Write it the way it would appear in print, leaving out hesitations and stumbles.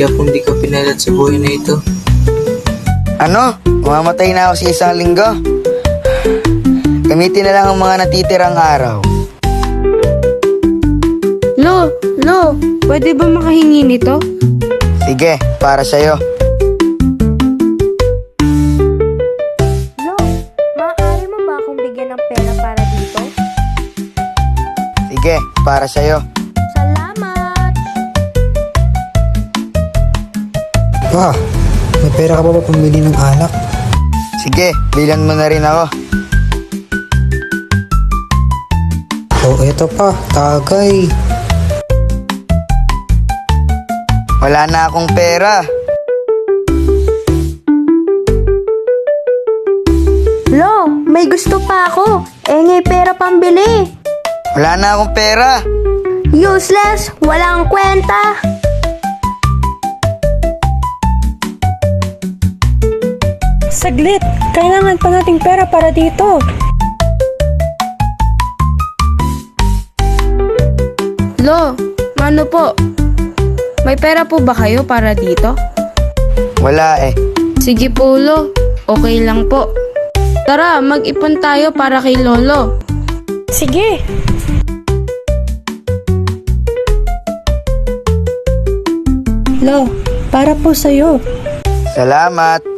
Mahirap kung di ka pinalat sa buhay na ito. Ano? Mamamatay na ako sa isang linggo? Gamitin na lang ang mga natitirang araw. Lo, pwede ba makahingi nito? Sige, para sa'yo. Lo, maaari mo ba akong bigyan ng pera para dito? Sige, para sa'yo. Salamat! Pa, may pera ka ba pambili ng alak? Sige, bilan mo na rin ako. O eto pa, tagay. Wala na akong pera. Lo, may gusto pa ako. Engay pera pambili. Wala na akong pera. Useless, walang kwenta. Saglit! Kailangan pa nating pera para dito. Lo, ano po? May pera po ba kayo para dito? Wala eh. Sige po, Lo. Okay lang po. Tara, mag-ipon tayo para kay Lolo. Sige! Lo, para po sa'yo. Salamat.